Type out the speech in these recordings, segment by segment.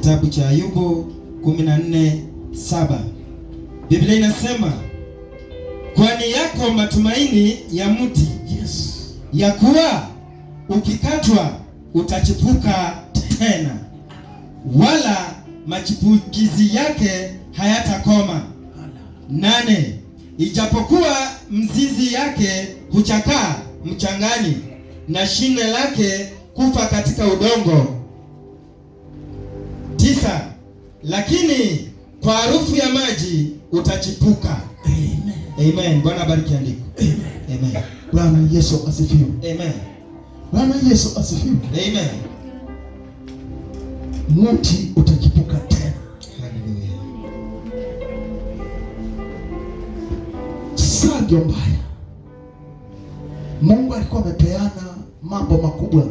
Kitabu cha Ayubu 14:7. Biblia inasema, kwani yako matumaini ya mti, Yes, ya kuwa ukikatwa utachipuka tena, wala machipukizi yake hayatakoma. 8. Ijapokuwa mzizi yake huchakaa mchangani na shina lake kufa katika udongo. 9. Lakini kwa harufu ya maji utachipuka. Amen. Amen. Bwana bariki andiko. Amen. Amen. Bwana Yesu asifiwe. Amen. Bwana Yesu asifiwe. Amen. Mti utachipuka tena. Hallelujah. Sadio mbaya. Mungu alikuwa amepeana mambo makubwa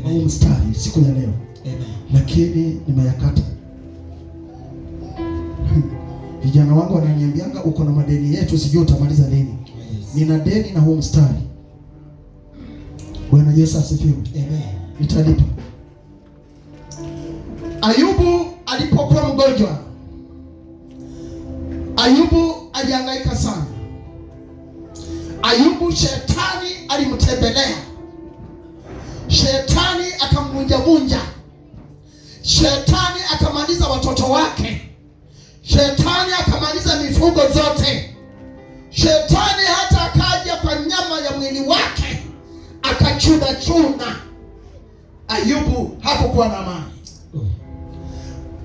kwa mstari siku ya leo. Amen. Lakini nimeyakata. Vijana wangu wananiambianga uko na madeni yetu, sijui utamaliza lini. Yes. Nina deni na huu mstari. Bwana Yesu asifiwe. Amen. Nitalipa. Ayubu alipokuwa mgonjwa, Ayubu alihangaika sana. Ayubu shetani alimtembelea. Shetani akamvunja. Shetani akamaliza watoto wake. Shetani akamaliza mifugo zote. Shetani hata akaja kwa nyama ya mwili wake akachuna. Ayubu hakukuwa na amani.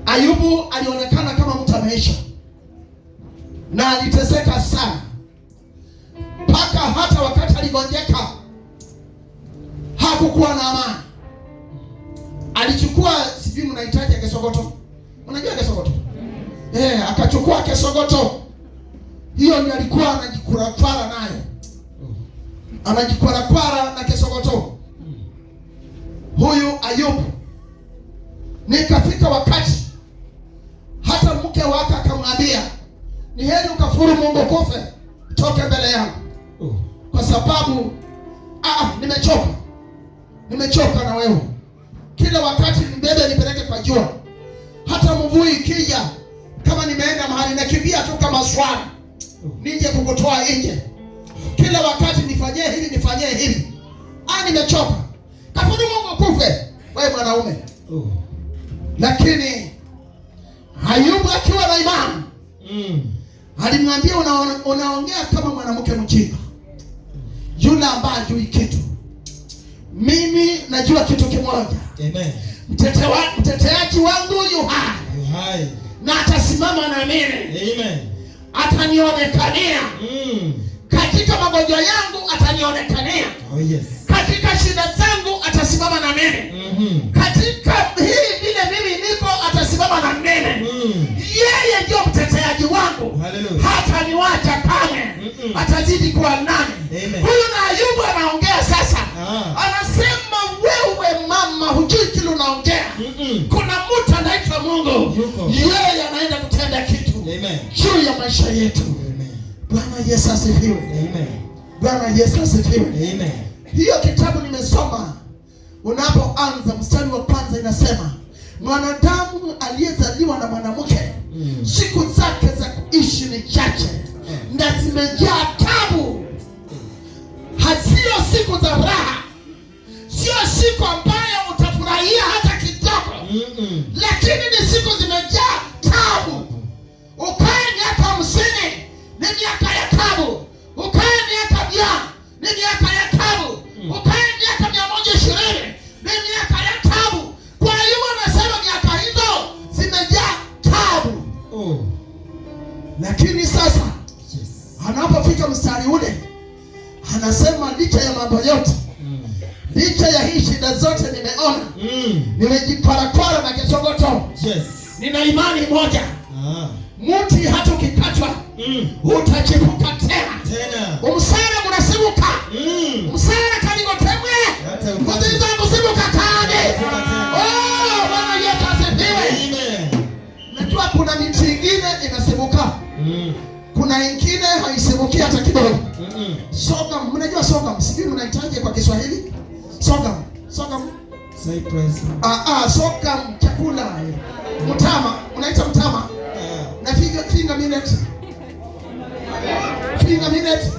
Ayubu alionekana kama mtu ameisha, na aliteseka sana, mpaka hata wakati aligonjeka hakukuwa na amani. Alichukua, sijui mnahitaji kesogoto. Unajua kesogoto? Akachukua kesogoto. Hiyo ndiyo alikuwa anajikurakwara nayo. Anajikurakwara na kesogoto. Huyu Ayubu. Nikafika wakati hata mke wake akamwambia, ni heri ukafuru Mungu kufe, toke mbele yangu. Kwa sababu nimechoka na wewe. Kila wakati nibebe nipeleke kwa jua. Hata mvua ikija, kama nimeenda mahali nakimbia tu kama swala nije kukutoa nje. Kila wakati nifanyie hili. Nimechoka. Kafuru Mungu kufe, wewe mwanaume. Lakini Ayubu akiwa na imani, alimwambia, unaongea kama mwanamke mjinga, yule ambaye hajui kitu. Mimi najua kitu kimoja. Amen. Mteteaji wangu yu hai. Na atasimama na mimi. Amen. Atanionekania. Katika magonjwa yangu atanionekania. Oh yes. Katika shida zangu atasimama na mimi. Katika hii vile mimi niko atasimama na mimi. Yeye ndio mteteaji wangu. Hallelujah. Hata niwacha kamwe. Atazidi kuwa nami. Huyu na Ayubu anaongea sasa. Anasema, wewe mama hujui kile unaongea. Kuna mtu anaitwa Mungu. Yeye anaenda kutenda kitu juu ya maisha yetu. Bwana Yesu asifiwe. Amen. Bwana Yesu asifiwe. Amen. Hiyo kitabu nimesoma, unapoanza mstari wa kwanza inasema, mwanadamu aliyezaliwa na mwanamke, siku zake za kuishi ni chache na zimejaa tabu. Hasio siku za raha, sio siku ambayo utafurahia hata kidogo. Lakini ni siku zimejaa tabu. Ukae miaka 50 ni miaka ya tabu. Ukae miaka 100 ni miaka ya tabu. Ukae miaka 120 ni miaka ya tabu. Kwa hiyo anasema miaka hizo zimejaa tabu. Lakini sasa anapofika mstari ule anasema, licha ya mambo yote, licha ya hii shida zote nimeona, nimejiparakwara na kisogoto. Nina imani moja. Mti hata ukikatwa utachipuka tena. Umsana munasibuka. Msana kaligotemwe. Kuzinza musibuka kane. Bwana Yesu asifiwe. Najua kuna miti ingine inasibuka. Kuna ingine haisibuki hata kidogo. Sogam, mnajua sogam? Sijui mnahitaji kwa Kiswahili. Sogam. Cypress. Sogam chakula. Mtama, unaita mtama? Na finger minute. Finger minute.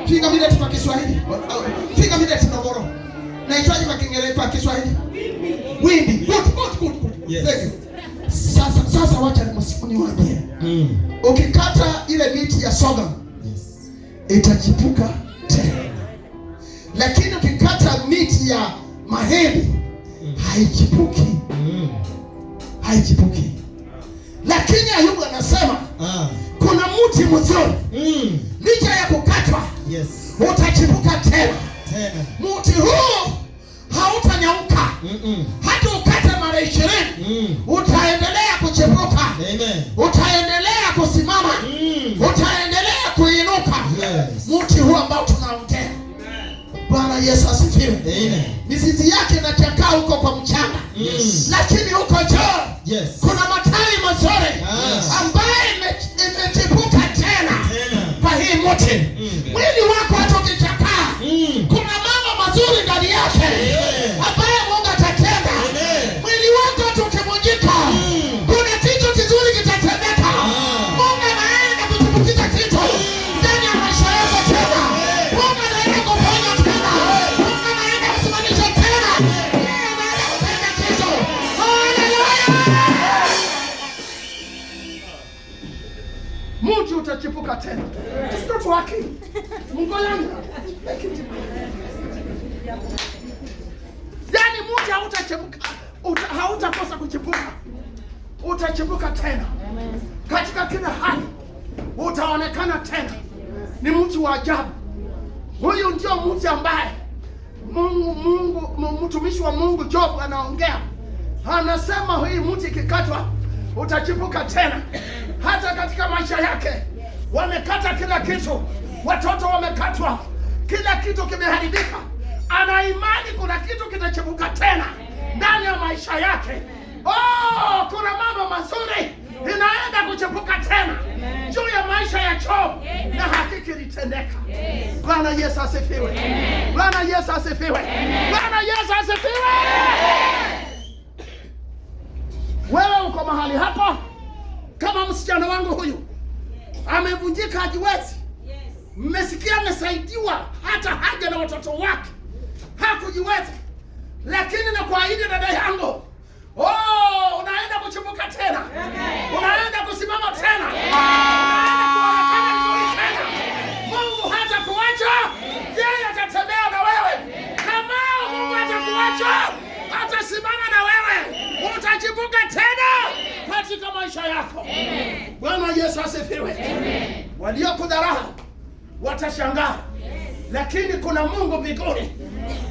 Finger minute kwa Kiswahili. Finger minute ndogoro. Naitwaje kwa Kiingereza kwa Kiswahili? Wimbi. Good. Yes. Sasa wacha niwaambie. Ukikata ile miti ya sorghum, itachipuka tena. Lakini ukikata miti ya mahindi, haichipuki. Haichipuki. Lakini Ayubu anasema kuna mti mzuri. Licha ya kukatwa, utachipuka tena. Mti huu hautanyauka. Hata ukate mara 20, utaendelea kuchipuka. Utaendelea kusimama. Utaendelea kuinuka. Mti huu ambao tunaongea. Bwana Yesu asifiwe. Mizizi yake inachakaa huko kwa mchanga. Lakini huko juu kuna matawi mazuri ambayo imechipuka tena kwa hii mti. Mwili wako hata ukichakaa, kuna mambo mazuri ndani yake ambayo Mungu atatenda. Mwili wako hata ukivunjika, kuna kitu kizuri kitatendeka. Mungu anaenda kuchipukiza kitu ndani ya maisha yako tena. Mungu anaenda kuponya tena. Mungu anaenda kusimamisha tena. Yeye anaenda kutenda kitu. Haleluya! Mti utachipuka tena. It's not working. Mungu yangu. Yaani mti hautachipuka, hautakosa kuchipuka. Utachipuka tena. Katika kila hali utaonekana tena. Ni mti wa ajabu. Huyu ndio mti ambaye mtumishi wa Mungu Job anaongea. Anasema hii mti ikikatwa utachipuka tena. Hata katika maisha yake wamekata kila kitu. Watoto wamekatwa. Kila kitu kimeharibika. Ana imani kuna kitu kitachipuka tena ndani ya maisha yake. Kuna mambo mazuri inaenda kuchipuka tena juu ya maisha ya Job, na hakika litendeka. Bwana Yesu asifiwe. Bwana Yesu asifiwe. Bwana Yesu asifiwe. Wewe uko mahali hapa kama msichana wangu huyu amevunjika, hajiwezi. Mmesikia amesaidiwa hata haja na watoto wake, hakujiweza. Lakini na kuahidi dada yangu, unaenda kuchipuka tena. Unaenda kusimama tena. Unaenda kuonekana vizuri tena. Mungu hata kuacha, yeye atatembea na wewe. Kama Mungu hata kuacha, atasimama na wewe. Utachipuka tena katika maisha yako. Bwana Yesu asifiwe. Waliokudharau watashangaa. Lakini kuna Mungu mbinguni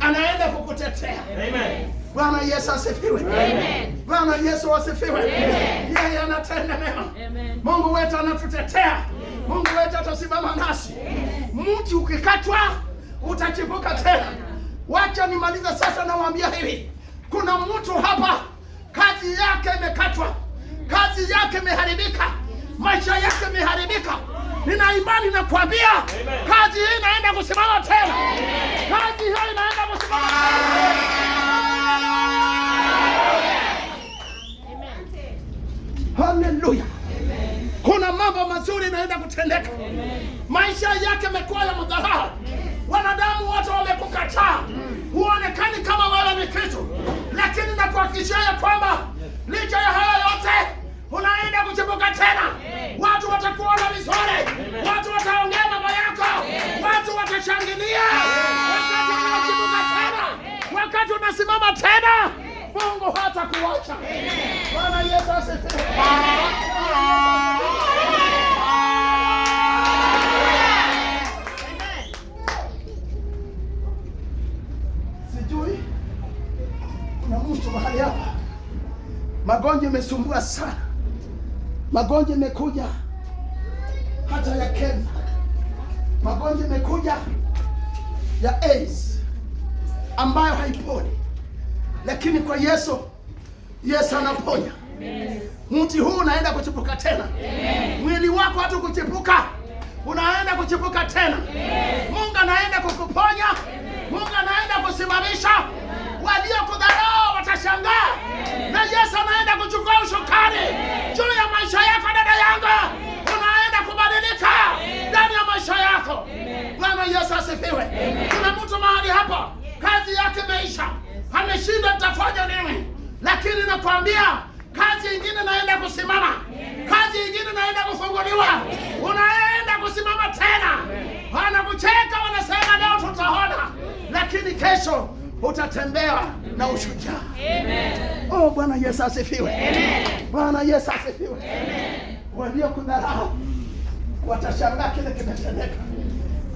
anaenda kukutetea. Amen. Bwana Yesu asifiwe. Amen. Bwana Yesu asifiwe. Amen. Yeye anatenda mema. Amen. Mungu wetu anatutetea. Mungu wetu atasimama nasi. Mti ukikatwa utachipuka tena. Wacha nimaliza sasa, nawaambia hivi. Kuna mtu hapa kazi yake imekatwa. Kazi yake imeharibika. Maisha yake imeharibika. Nina imani na kuambia kazi hii inaenda kusimama tena. Kazi hiyo inaenda kusimama tena. Haleluya. Kuna mambo mazuri inaenda kutendeka. Maisha yake yamekuwa ya madhara. Wanadamu wote wamekukataa. Huonekani kama wewe ni kitu. Lakini nakuhakikishia ya kwamba licha ya haya yote unaenda kuchipuka tena. Watu watakuona vizuri. Watu wataongea mambo yako. Watu watashangilia. Wakati unachipuka tena. Wakati unasimama tena, Mungu hatakuacha. Bwana Yesu asifiwe. Sijui kuna mtu mahali hapa magonjwa imesumbua sana. Magonjwa imekuja hata ya kansa. Magonjwa imekuja ya AIDS ambayo haiponi. Lakini kwa Yesu anaponya. Mti huu unaenda kuchipuka tena. Mwili wako hata kuchipuka, unaenda kuchipuka tena. Mungu anaenda kukuponya. Mungu anaenda kusimamisha. Waliokudharau watashangaa. Na Yesu ushukani juu ya maisha yako dada yangu. Unaenda kubadilika ndani ya maisha yako. Bwana Yesu asifiwe. Kuna mtu mahali hapa kazi yake imeisha, ameshinda nitafanya nini, lakini nakwambia kazi nyingine naenda kusimama, kazi nyingine naenda kufunguliwa. Unaenda kusimama tena. Wanakucheka, wanasema leo tutaona, lakini kesho utatembea na ushujaa. Oh, Bwana Yesu asifiwe. Bwana Yesu asifiwe. Waliokudharau watashangaa kile kimetendeka.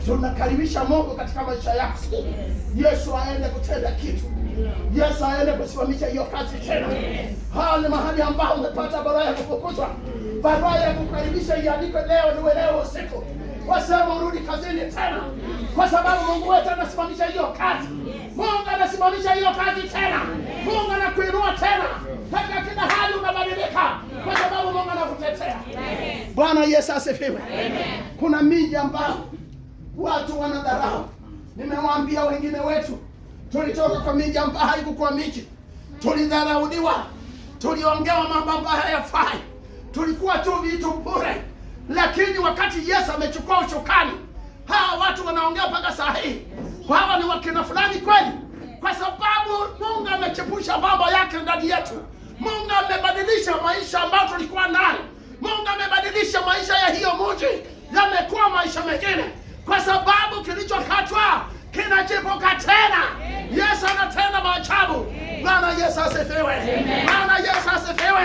Tunakaribisha Mungu katika maisha yako. Yesu aende kutenda kitu. Yesu aende kusimamisha hiyo kazi tena. Ni mahali ambao umepata barua ya kufukuzwa, barua ya kukaribisha iandikwe leo, niwe leo usiku. Wasema urudi kazini tena, kwa sababu Mungu wetu anasimamisha hiyo kazi. Mungu anasimamisha hiyo kazi tena. Mungu anakuinua tena. Katika kila hali unabadilika, kwa sababu Mungu anakutetea. Bwana Yesu asifiwe. Kuna miji ambao watu wanadharau. Nimewaambia wengine wetu, tulitoka kwa miji ambayo haikuwa miji. Tulidharauliwa, tuliongewa mambo ambayo hayafai, tulikuwa tu vitu bure. Lakini wakati Yesu amechukua ushukani, hawa watu wanaongea mpaka saa hii, hawa ni wakina fulani kweli, kwa sababu Mungu amechepusha mambo yake ndani yetu. Mungu amebadilisha maisha ambayo tulikuwa nayo. Mungu amebadilisha maisha ya hiyo mji, yamekuwa maisha mengine, kwa sababu kilichokatwa kinachipuka tena. Yesu anatenda maajabu. Bwana Yesu asifiwe. Bwana Yesu asifiwe.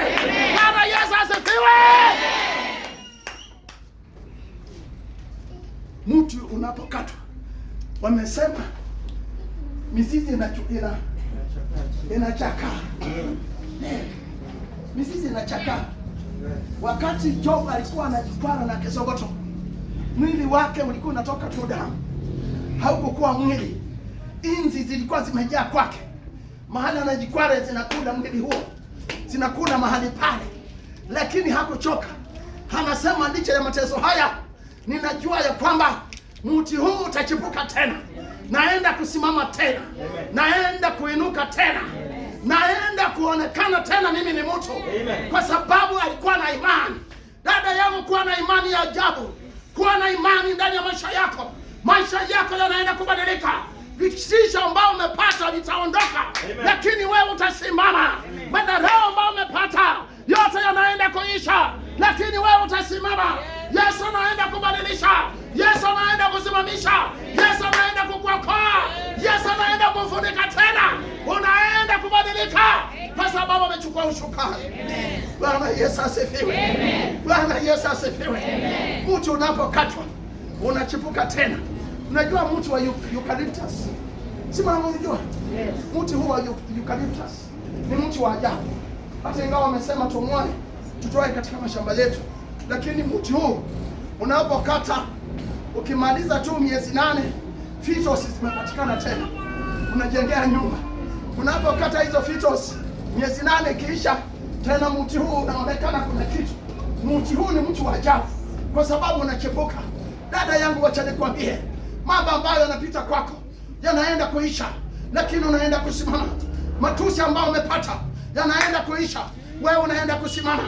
Bwana Yesu asifiwe. Mtu unapokatwa, wamesema mizizi inachakaa. Mizizi inachakaa. Wakati Job alikuwa anajikwara na kisogoto, mwili wake ulikuwa unatoka tu damu, haukuwa mwili. Inzi zilikuwa zimejaa kwake. Mahali anajikwara zinakula mwili huo, zinakula mahali pale, lakini hakuchoka. Anasema licha ya mateso haya, ninajua ya kwamba mti huu utachipuka tena. Naenda kusimama tena. Naenda kuinuka tena. Naenda kuonekana tena mimi ni mtu. Kwa sababu alikuwa na imani. Dada yangu, kuwa na imani ya ajabu. Kuwa na imani ndani ya maisha yako. Maisha yako yanaenda kubadilika. Vitisho ambao umepata vitaondoka, lakini wewe utasimama. Madharau ambao umepata yote yanaenda kuisha, lakini wewe utasimama. Yesu anaenda kubadilisha. Yesu anaenda kusimamisha. Yesu anaenda kukuokoa. Yesu anaenda kufunika tena. Unaenda kubadilika kwa sababu amechukua ushukani. Bwana Yesu asifiwe. Bwana Yesu asifiwe. Mtu unapokatwa unachipuka tena. Unajua mtu wa eucalyptus? Sima unajua? Mtu huu wa eucalyptus ni mtu wa ajabu. Hata ingawa wamesema tumwone, tutoe katika mashamba yetu, lakini mti huu unapokata, ukimaliza tu miezi 8 fetus zimepatikana tena. Unajengea nyumba. Unapokata hizo fetus miezi 8 kiisha, tena mti huu unaonekana kuna kitu. Mti huu ni mtu wa ajabu kwa sababu unachepuka. Dada yangu, wacha nikwambie, mambo ambayo yanapita kwako yanaenda kuisha, lakini unaenda kusimama. Matusi ambayo umepata yanaenda kuisha, wewe unaenda kusimama.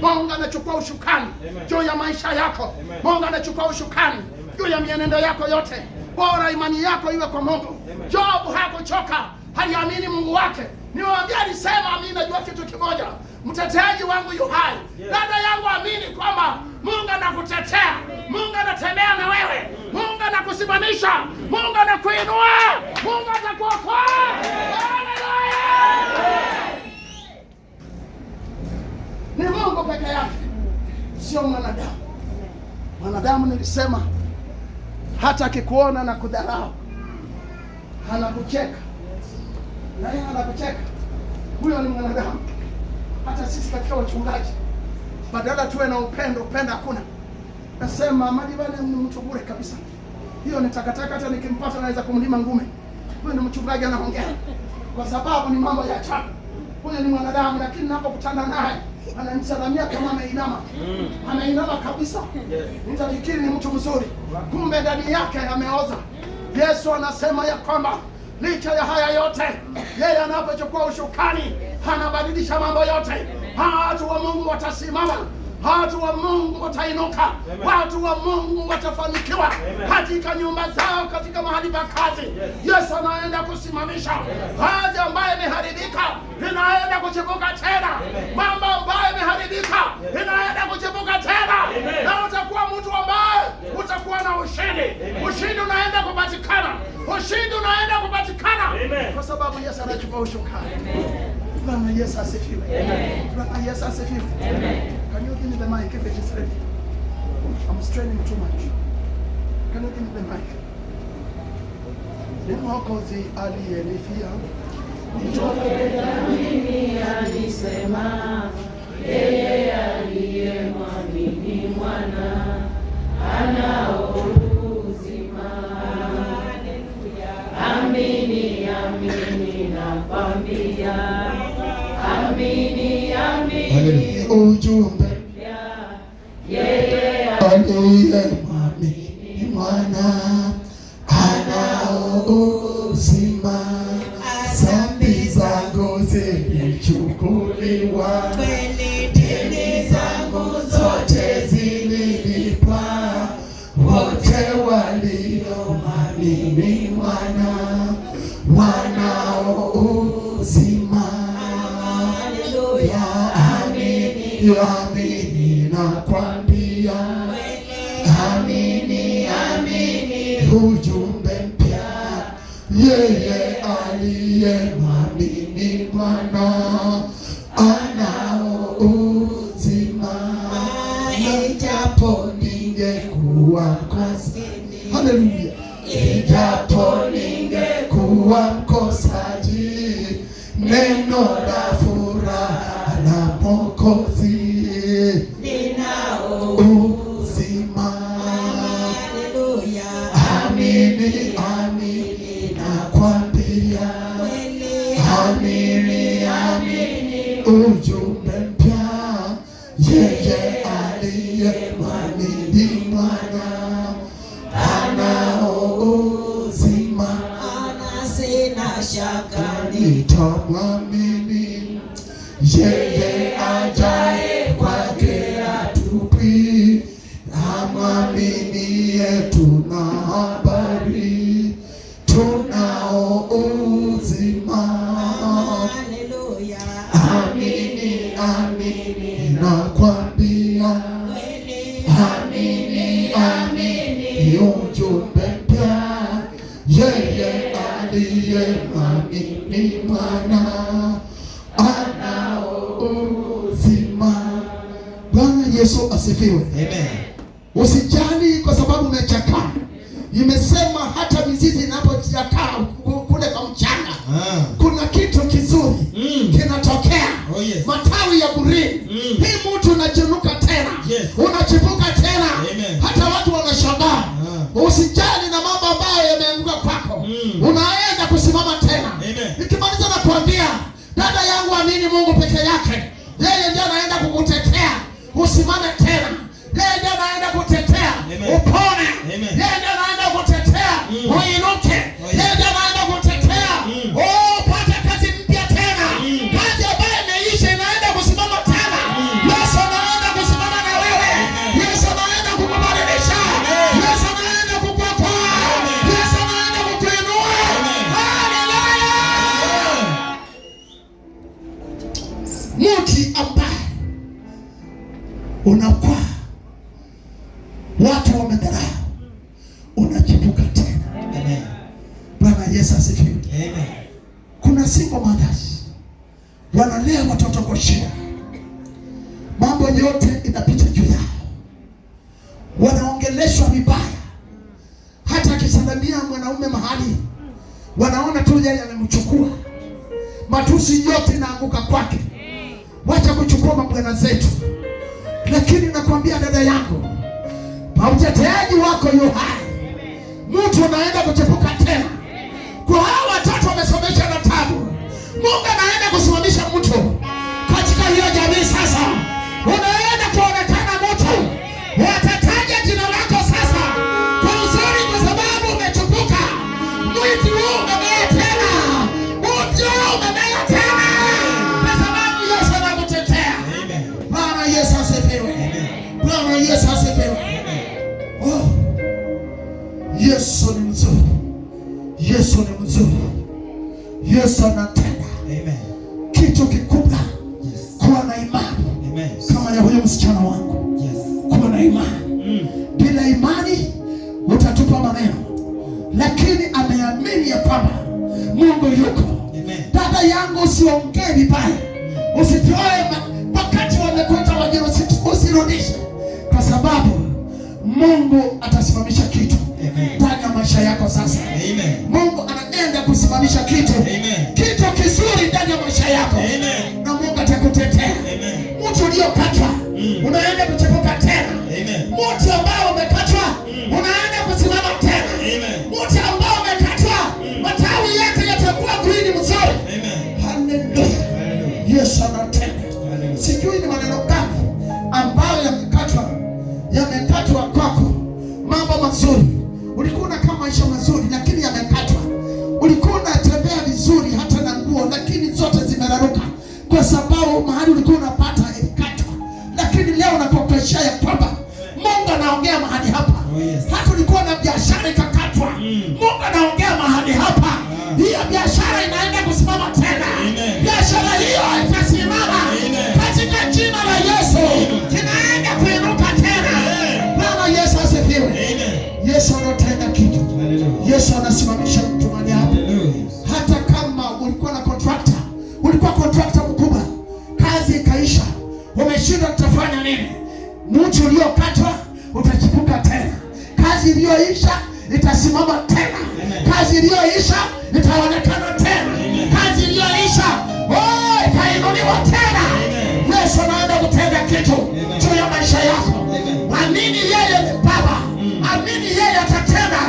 Mungu anachukua ushukani juu ya maisha yako. Mungu anachukua ushukani juu ya mienendo yako yote. Bora imani yako iwe kwa Mungu. Job hakuchoka, aliamini Mungu wake. Niwaambia, alisema mimi najua kitu kimoja, mteteaji wangu yu hai. Dada yangu, amini kwamba Mungu anakutetea. Mungu anatembea na wewe. Mungu anakusimamisha. Mungu anakuinua. Mungu atakuokoa. Haleluya! Ni Mungu peke yake, sio mwanadamu. Mwanadamu, nilisema, hata akikuona na kudharau, anakucheka. Na yeye anakucheka. Huyo ni mwanadamu. Hata sisi katika wachungaji, badala tuwe na upendo hakuna. Nasema Madivani ni mtu bure kabisa. Hiyo ni takataka, hata nikimpata naweza kumlima ngume. Huyo ni mchungaji anaongea, kwa sababu ni mambo ya ajabu. Huyo ni mwanadamu, lakini ninapokutana naye ananisalamia kama ameinama. Ameinama kabisa. Nitafikiri ni mtu mzuri, kumbe ndani yake ameoza. Yesu anasema ya kwamba Licha ya haya yote, yeye anapochukua ushukani anabadilisha mambo yote. Watu wa Mungu watasimama, watu wa Mungu watainuka, watu wa Mungu watafanikiwa katika nyumba zao, katika mahali pa kazi. Yesu anaenda kusimamisha kazi ambayo imeharibika, inaenda kuchipuka tena. Mambo ambayo imeharibika inaenda kuchipuka tena, na utakuwa mtu ambaye utakuwa na ushindi. Ushindi unaenda kupatikana, ushindi unaenda kupatikana kwa sababu Yesu anachukua ushukani. Bwana Yesu asifiwe. Bwana Yesu asifiwe. Can you give me the mic if it is ready? I'm straining too much. Can you give me the mic? Ni Mwokozi aliyenifia. Mimi alisema yeye aliyemwamini mwana anao uzima. Amini, amini nakwambia, amini, amini ujumbe yeye aliyemwamini mwana anao uzima. Dhambi zangu zilichukuliwa, deni zangu zote zililipwa. Wote waliomwamini mwana wanao uzima. Haleluya, amini, amini nakwambia, amini, amini ujumbe mpya. Yeye aliyemwamini mwana anao uzima. Ijapo ningekuwa mkosaji, haleluya, ijapo ningekuwa mkosaji, neno la furaha la Mwokozi ninao uzima. Haleluya, amini, amini nakwambia, amini, amini ujumbe mpya. Yeye aliyemwamini mwana anao uzima. Sina shaka nitamwamini yeye ajaye kwake atupwi. Amwaminie tuna habari, tunao uzima. Haleluya, amini, amini nakwambia, amini, amini ujumbe mpya. Yeye aliyemwamini mwana anao uzima. Bwana Yesu asifiwe. Amen. Usijali kwa sababu umechakaa. Imesema hata mizizi inapochakaa kule kwa mchanga, kuna kitu kizuri kinatokea. Oh, yes. Matawi ya burini. Hii mtu unachinuka tena. Yes. Unachipuka tena. Amen. Hata watu wanashangaa. Usijali na mambo ambayo yameanguka kwako. Unaenda kusimama tena. Amen. Nikimaliza nakwambia, dada yangu, amini Mungu peke yake. Yeye ndiye anaenda kukutetea. Usimame tena. Yeye ndiye anaenda kutetea. Amen. Upone. Amen. Yeye ndiye anaenda kutetea. Uinuke. Yeye ndiye anaenda kutetea. Upate kazi mpya tena. Kazi ambayo imeisha inaenda kusimama tena. Yesu anaenda kusimama na wewe. Yesu anaenda kukubadilisha. Yesu anaenda kukuokoa. Yesu anaenda kukuinua. Haleluya. Mti ambaye unakuwa watu wamedharau, unachipuka tena. Amen. Bwana Yesu asifiwe. Amen. Kuna single mothers wanalea watoto kwa shida, mambo yote inapita juu yao, wanaongeleshwa vibaya. Hata akisalimia mwanaume mahali, wanaona tu yeye amemchukua, matusi yote inaanguka kwake. Wacha kuchukua mabwana zetu. Lakini nakwambia dada yangu, mauteteaji wako yu hai. Mtu anaenda kuchepuka tena. Kwa hao watoto wamesomesha na tabu, Mungu anaenda kusimamisha mtu katika hiyo jamii. Sasa unaenda kuonekana mtu, watataja jina lako sasa kwa uzuri, kwa sababu umechepuka. Mwiti huu umemetea mzuri. Yesu anatenda kitu kikubwa. Kuwa na imani kama ya huyo msichana wangu. Kuwa na imani. Bila imani utatupa maneno, lakini ameamini ya kwamba Mungu yuko. Dada yangu, usiongee vibaya, usitoe wakati wamekuita wageni, usirudishe, kwa sababu Mungu atasimamisha kitu ndani ya maisha yako sasa. Mungu anaenda kusimamisha kitu kizuri ndani ya maisha yako. Na Mungu atakutetea. Mtu uliokatwa unaenda kuchepuka tena. Mtu ambao umekatwa unaenda kusimama tena. Mtu ambao umekatwa matawi yake yatakuwa green mzuri. Haleluya. Yesu anatenda. Sijui ni maneno gani ambayo yamekatwa kwako. Mambo mazuri, ulikuwa unakaa maisha mazuri, lakini yamekatwa. Ulikuwa unatembea vizuri hata na nguo, lakini zote zimeraruka kwa sababu mahali ulikuwa unapata ilikatwa. Lakini leo nakukeshea ya kwamba Mungu anaongea mahali hapa. Hata ulikuwa na biashara ikakatwa, Mungu anaongea mahali hapa. Hiyo biashara inaenda kusimama tena. Biashara hiyo itasimama katika jina la Yesu. Inaenda kuinuka tena. Bwana Yesu asifiwe. Yesu anatenda kitu. Yesu anasimamisha mtu mahali hapa. Hata kama ulikuwa na contractor mkubwa, kazi ikaisha, umeshindwa utafanya nini? Mtu uliokatwa utachipuka tena. Kazi iliyoisha itasimama tena. Kazi iliyoisha itaonekana tena. Kazi iliyoisha itainuliwa tena. Yesu anaenda kutenda kitu juu ya maisha yako. Amini yeye ni Baba. Amini yeye atatenda.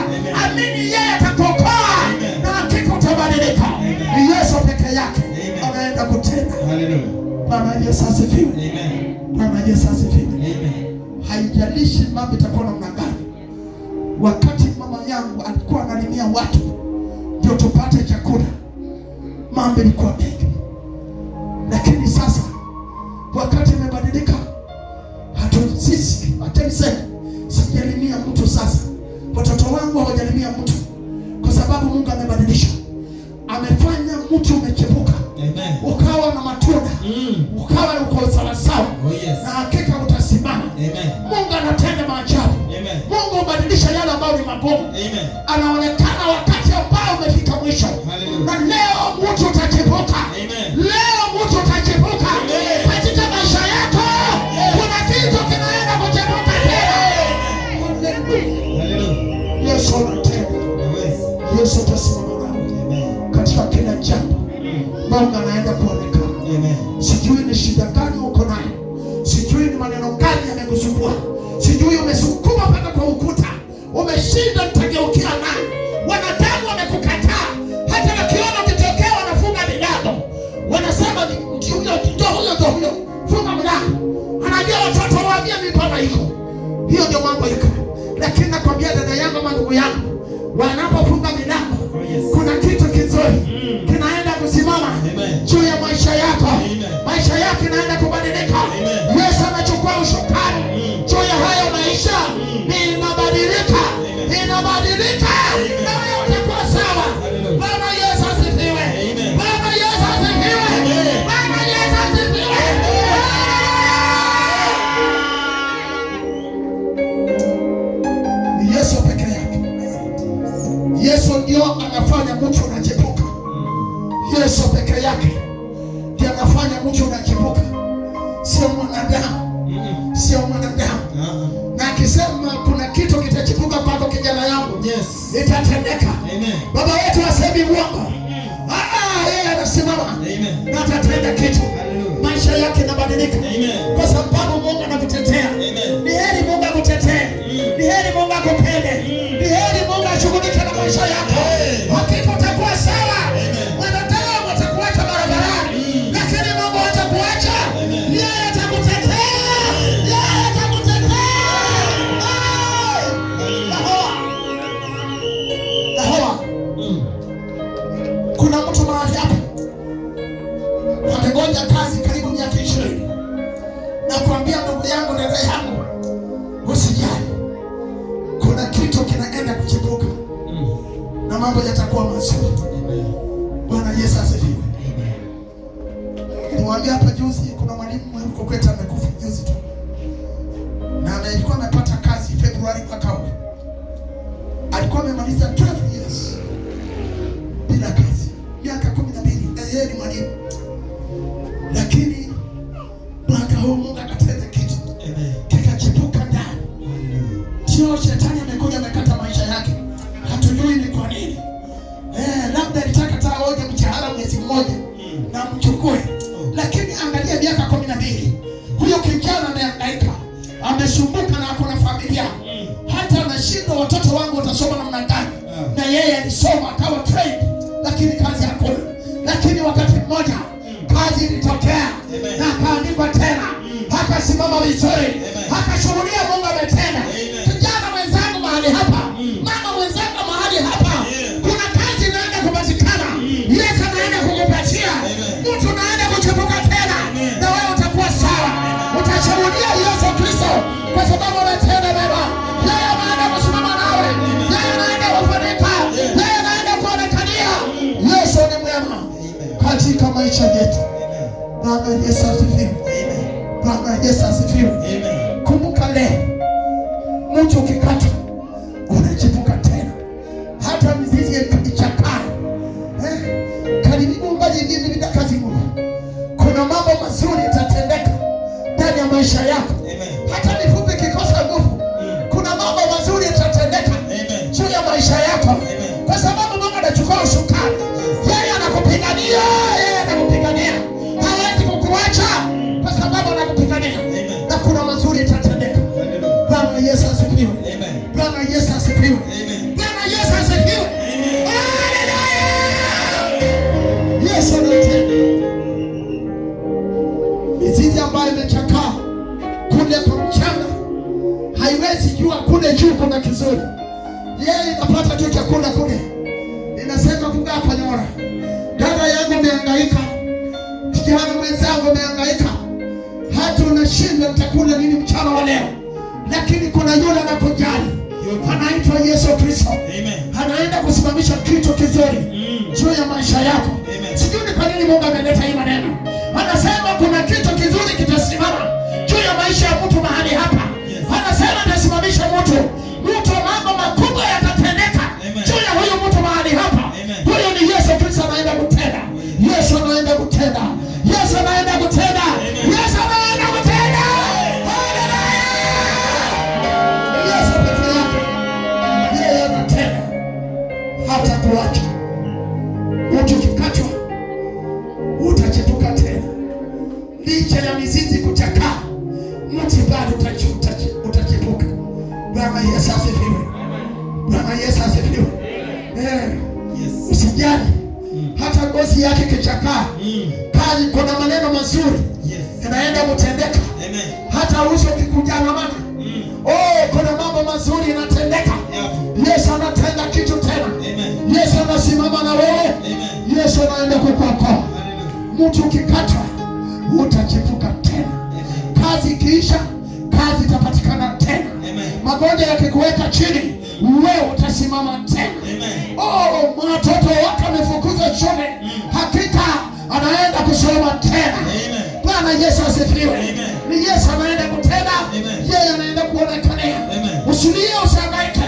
Amini yeye atakuokoa. Na hakika utabadilika. Ni Yesu peke yake anaenda kutenda. Bwana Yesu asifiwe. Bwana Yesu asifiwe. Haijalishi mambo itakuwa namna gani. Wakati mama yangu alikuwa analimia watu ndio tupate chakula, mambo ilikuwa mengi. Lakini sasa wakati imebadilika, sijalimia mtu sasa. Watoto wangu hawajalimia mtu kwa sababu Mungu amebadilisha. Amefanya mtu umechepuka. Ukawa na matunda. Ukawa uko sawa sawa. Na hakika utasimama. Mungu anatenda maajabu. Mungu hubadilisha yale ambayo ni magumu. Anaonekana wakati ambao umefika mwisho. Na leo mtu utachepuka. Leo mtu utachepuka. Katika maisha yako kuna kitu kinaenda kuchepuka tena. Yesu anatenda. Yesu atasimama nawe katika kila jambo. Mungu anaenda kuonekana. Sijui ni shida gani uko nayo. Sijui ni maneno gani yamekusumbua. Sijui umesukuma mpaka kwa ukuta. Umeshinda mtageukia nani. Wanadamu wamekukataa. Hata wakiona ukitokea wanafunga milango. Wanasema ndio huyo. Funga mlango. Anajua watoto waambia mipaka iko. Hiyo ndio mambo iko. Lakini nakwambia dada yangu ama ndugu yangu, wanapofunga milango kuna kitu kizuri kinaenda kusimama juu ya maisha yako. Maisha yako inaenda kubadilika. Yesu anachukua ushukani juu ya hayo maisha. Inabadilika. Na wewe utakuwa sawa. Bwana Yesu asifiwe. Bwana Yesu asifiwe. Bwana Yesu asifiwe. Yesu peke yake. Yesu ndio anafanya mtu unachepuka. Yesu peke yake ndiye anafanya mtu unachepuka. Sio mwanadamu. Na akisema kuna kitu kitachipuka kwako kijana yangu, itatendeka. Baba yetu asemi uongo. Yeye anasimama na atatenda kitu. Maisha yake yanabadilika kwa sababu Mungu anakutetea. Ni heri Mungu akutetee. Ni heri Mungu akupende. Ni heri Mungu ashughulike na maisha yako. Hakika utakuwa sawa. Wanadamu watakuacha barabarani, lakini Mungu hatakuacha. Yeye atakutetea. Kuna mtu mahali hapa amegonja kazi karibu miaka 20. Na kuambia ndugu yangu, dada yangu, usijali. Kuna kitu kinaenda kuchipuka na mambo yatakuwa mazuri. Bwana Yesu asifiwe. Niwaambia hapa juzi, kuna mwalimu huko kwetu amekufa juzi tu, na alikuwa amepata kazi Februari mwaka huu. Alikuwa amemaliza 12 years bila kazi, miaka 12. Yeye ni mwalimu, lakini mwaka huu Mungu akatenda kitu kikachipuka ndani. Sio shetani amekuja amekata maisha yake, hatujui ni kwa nini. Labda alitaka taoje mshahara mwezi mmoja na mchukue. Lakini angalia miaka 12. Huyo kijana amehangaika, amesumbuka na ako na familia. Hata anashindwa watoto wangu watasoma namna gani? Na yeye alisoma akawa trained, lakini kazi hakuna. Lakini wakati mmoja kazi ilitokea na akaandikwa tena. Akasimama vizuri, akashuhudia Mungu ametenda. Kijana mwenzangu mahali hapa, mama mwenzangu mahali hapa, kuna kazi inaenda kupatikana. Yesu anaenda kukupatia. Mtu anaenda kuchipuka tena, na wewe utakuwa sawa. Utashuhudia Yesu Kristo kwa sababu ametenda mema. Yeye anaenda kusimama nawe. Yeye anaenda kufunika. Yeye anaenda kuonekania. Yesu ni mwema katika maisha yetu. Bwana Yesu asifiwe. Bwana Yesu asifiwe. Kumbuka leo, mtu ukikata unachipuka tena. Hata mizizi ichakaa. Karibu mbali hivi bila kazi Mungu. Kuna mambo mazuri yatatendeka ndani ya maisha yako. Hata mifupi kikosa nguvu, kuna mambo mazuri yatatendeka juu ya maisha yako. Kwa sababu Mungu anachukua usukani. Yeye anakupigania, yeye anakupigania. Hawezi kukuacha kwa sababu anakupigania. Na kuna mazuri yatatendeka. Bwana Yesu asifiwe. Bwana Yesu asifiwe. Bwana Yesu asifiwe. Yesu anatenda. Mizizi ambayo imechakaa kule kwa mchanga haiwezi jua kule juu kuna kizuri. Yeye inapata tu chakula kule. Inasema kungapa nyora. Dada yangu amehangaika. Kijana mwenzangu amehangaika. Hata unashindwa nitakula nini mchana wa leo. Lakini kuna yule anakujali. Anaitwa Yesu Kristo. Anaenda kusimamisha kitu kizuri juu ya maisha yako. Sijui ni kwa nini Mungu ameleta hii maneno. Anasema kuna kitu kizuri kitasimama juu ya maisha ya mtu mahali hapa. Anasema atasimamisha mtu. Mtu mambo makubwa yatatendeka juu ya huyo mtu mahali hapa. Huyo ni Yesu Kristo anaenda kutenda. Yesu anaenda kutenda. Yesu anaenda kutenda. Yesu anaenda kutenda. Haleluya. Yesu pekee yake. Yeye anatenda. Hata kuacha. Ukikatwa utachipuka tena. Licha ya mizizi kuchakaa, mti bado utachipuka. Bwana Yesu asifiwe. Bwana Yesu asifiwe. Usijali. Hata ngozi yake kichakaa, kazi kuna maneno mazuri yanaenda kutendeka. Hata uso kikujangamana, kuna mambo mazuri yanatendeka. Yesu anatenda kitu tena. Yesu anasimama na wewe. Yesu anaenda kukuokoa. Mtu ukikatwa utachipuka tena. Kazi ikiisha, kazi itapatikana tena. Magonjwa yakikuweka chini, wewe utasimama tena. Watoto wako wamefukuzwa shule, hakika anaenda kusoma tena. Bwana Yesu asifiwe. Ni Yesu anaenda kutenda. Yeye anaenda kuonekania. Usilie, usihangaike.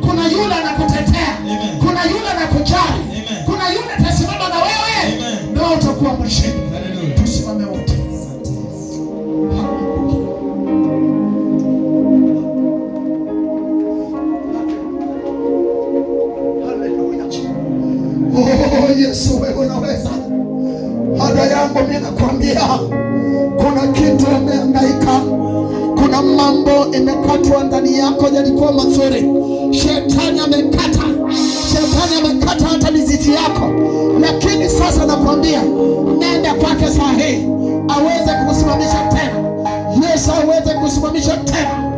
Kuna yule anakutetea. Kuna yule anakujali. Kuna yule atasimama na wewe. Ndio utakuwa mshindi. Tusimame wote. Yesu, wewe unaweza. Hada yangu mimi nakwambia, kuna kitu umehangaika. Kuna mambo imekatwa ndani yako yalikuwa mazuri. Shetani amekata. Shetani amekata hata mizizi yako. Lakini sasa nakwambia, nenda kwake saa hii aweze kukusimamisha tena. Yesu aweze kusimamisha tena.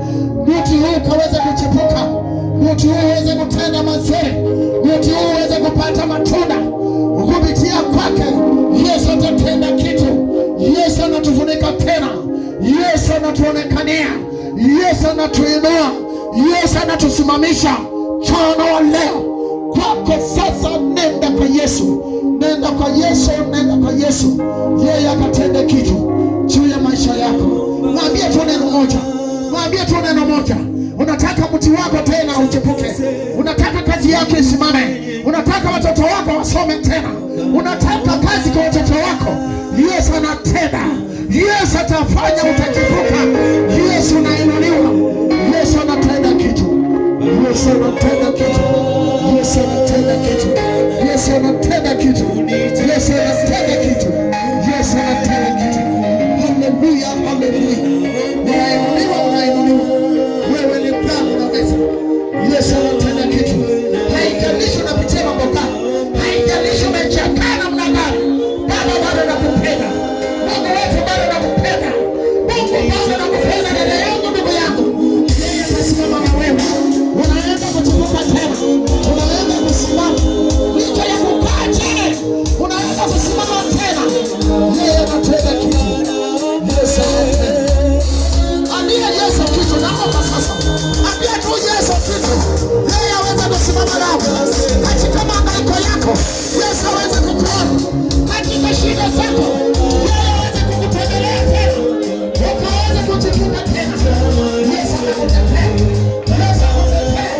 Mti huu kaweze kuchipuka. Mti huu uweze kutenda mazuri. Mti huu uweze kupata matunda. Kupitia kwake Yesu atatenda kitu. Yesu anatufunika tena. Yesu anatuonekania. Yesu anatuinua. Yesu anatusimamisha. Mchana wa leo kwako sasa, nenda kwa Yesu. Nenda kwa Yesu, nenda kwa Yesu, yeye akatende kitu juu ya maisha yako. Mwambie tu neno moja, mwambie tu neno moja. Unataka mti wako tena uchipuke, unataka kazi yako isimame, unataka watoto wako wasome tena, unataka kazi kwa watoto wako. Yesu anatenda, Yesu atafanya utachipuka. Yesu anainuliwa, Yesu anatenda kitu, Yesu anatenda kitu, Yesu anatenda kitu, Yesu anatenda kitu, Yesu anatenda kitu, Yesu anatenda kitu. Haleluya, haleluya. Unainuliwa, unainuliwa. Wewe ni Bwana, unaweza. Yesu anatenda kitu. Haijalishi unapitia mambo gani, haijalishi umechakaa namna gani, Baba bado anakupenda. Mungu wetu bado anakupenda. Mungu bado anakupenda. Dada yangu, ndugu yangu, yeye atasimama na wewe. Unaenda kuchipuka tena, unaenda kusimama licha ya kukaa chini, unaenda kusimama tena. Yeye anatenda kitu. Yesu anatenda. Ambia Yesu kitu, naomba sasa. Ambia tu Yesu kitu, yeye aweze kusimama nawe katika mahangaiko yako. Yesu aweze kukuona katika shida zako. Yeye aweze kukutembelea tena, ukaweze kuchipuka tena. Yesu anakutetea, Yesu anakutetea.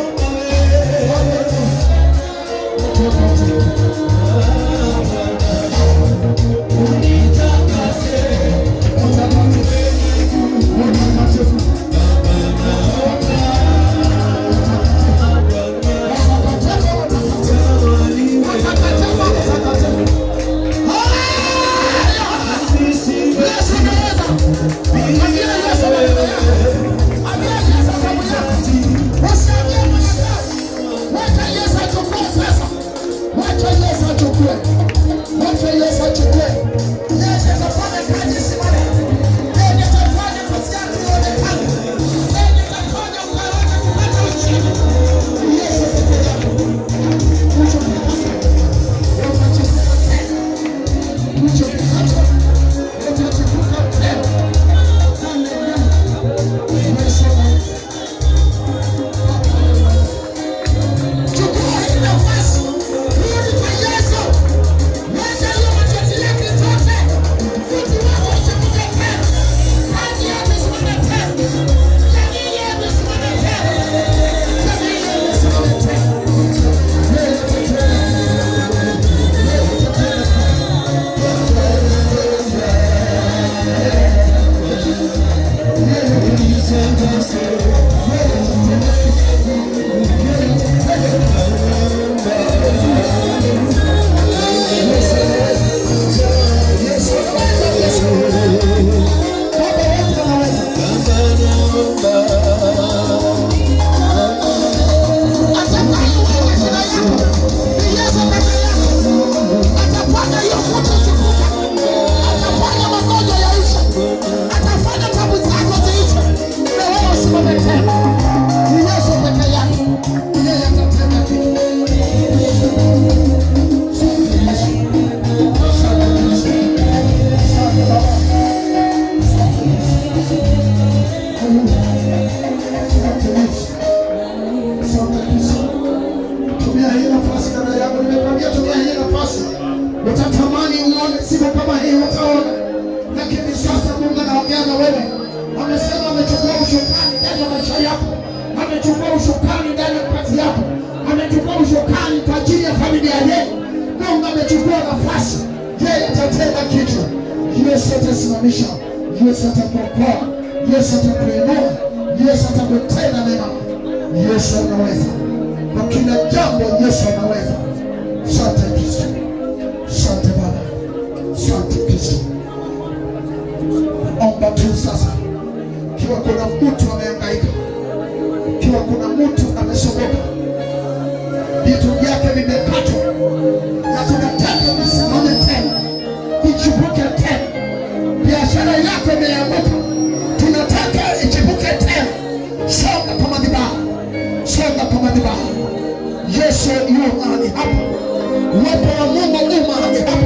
Utatamani uone siku kama hii, utaona. Lakini sasa Mungu anaongea na wewe. Amesema amechukua ushukani ndani ya maisha yako, amechukua ushukani ndani ya kazi yako, amechukua ushukani kwa ajili ya familia yako. Mungu amechukua nafasi, yeye atatenda kitu. Yesu atasimamisha, Yesu atakuokoa, Yesu atakuinua, Yesu atakutenda mema. Yesu anaweza kwa kila jambo, Yesu anaweza. Asante Kristo, asante Baba, asante Kristo. Omba tu sasa, kiwa kuna mtu amehangaika, kiwa kuna mtu amesogoka, vitu vyake vimekatwa, na tunataka visimame tena, vichipuke tena. Biashara yako imeanguka, tunataka ichipuke tena. Songa kwa madhabahu, songa kwa madhabahu. Yesu yu mahali hapa, uwepo wa Mungu u mahali hapa.